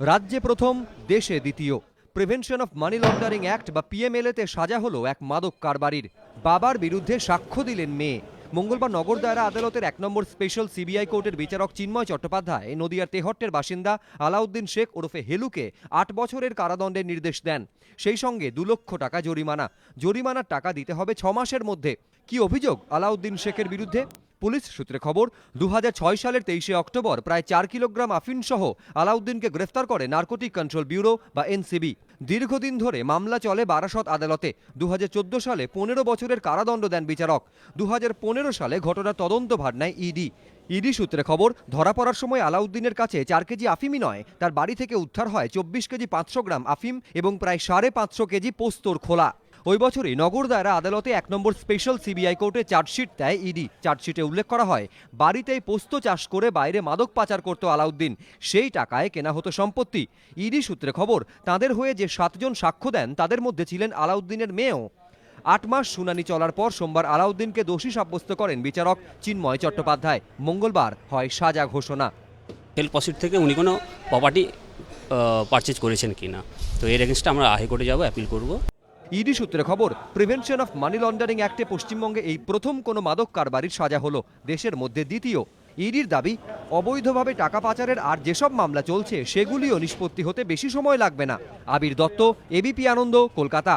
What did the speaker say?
রাজ্যে প্রথম, দেশে দ্বিতীয়। Prevention of money laundering act বা পিএমএলএতে সাজা হলো এক মাদক কারবারির। বাবার বিরুদ্ধে সাক্ষ্য দিলেন মেয়ে। মঙ্গলবার নগর দায়রা আদালতের 1 নম্বর স্পেশাল সিবিআই কোর্টের বিচারক চিন্ময় চট্টোপাধ্যায় নদিয়ার তেহট্টের বাসিন্দা আলাউদ্দিন শেখ ওরফে হেলুকে 8 বছরের কারাদণ্ডের নির্দেশ দেন। সেই সঙ্গে 2 লক্ষ টাকা জরিমানা। জরিমানার টাকা দিতে হবে 6 মাসের মধ্যে। কি অভিযোগ আলাউদ্দিন শেখের বিরুদ্ধে? পুলিশ সূত্রে খবর, 2006 সালের 23শে অক্টোবর প্রায় 4 কিলোগ্রাম আফিন সহ আলাউদ্দিনকে গ্রেফতার করে নার্কোটিক কন্ট্রোল ব্যুরো বা এনসিবি। দীর্ঘদিন ধরে মামলা চলে বারাসত আদালতে। 2014 সালে 15 বছরের কারাদণ্ড দেন বিচারক। 2015 সালে ঘটনার তদন্তভার নেয় ইডি সূত্রে খবর, ধরা পড়ার সময় আলাউদ্দিনের কাছে 4 কেজি আফিমই নয়, তার বাড়ি থেকে উদ্ধার হয় 24 কেজি 500 গ্রাম আফিম এবং প্রায় 550 কেজি পোস্তর খোলা। ওই বছরই নগর দায়রা আদালতে 1 নম্বর স্পেশাল সিবিআই কোর্টে চার্জশিট দেয় ইডি। চার্জশিটে উল্লেখ করা হয়, বাড়িতেই পোস্ত চাষ করে বাইরে মাদক পাচার করত আলাউদ্দিন, সেই টাকায় কেনা হতো সম্পত্তি। ইডি সূত্রে খবর, তাদের হয়ে যে 7 জন সাক্ষ্য দেন তাদের মধ্যে ছিলেন আলাউদ্দিনের মেয়েও। 8 মাস শুনানি চলার পর সোমবার আলাউদ্দিনকে দোষী সাব্যস্ত করেন বিচারক চিন্ময় চট্টোপাধ্যায়। মঙ্গলবার হয় সাজা ঘোষণা। সেল প্রসিড থেকে উনি কোনো প্রপার্টি পারচেজ করেছেন কিনা, তো এর এগেনস্টে আমরা হাইকোর্টে যাব, অ্যাপিল করব। ইডি সূত্রে খবর, প্রিভেনশন অফ মানি লন্ডারিং অ্যাক্টে পশ্চিমবঙ্গে এই প্রথম কোনো মাদক কারবারির সাজা হলো, দেশের মধ্যে দ্বিতীয়। ইডির দাবি, অবৈধভাবে টাকা পাচারের আর যেসব মামলা চলছে সেগুলিও নিষ্পত্তি হতে বেশি সময় লাগবে না। আবির দত্ত, এবিপি আনন্দ, কলকাতা।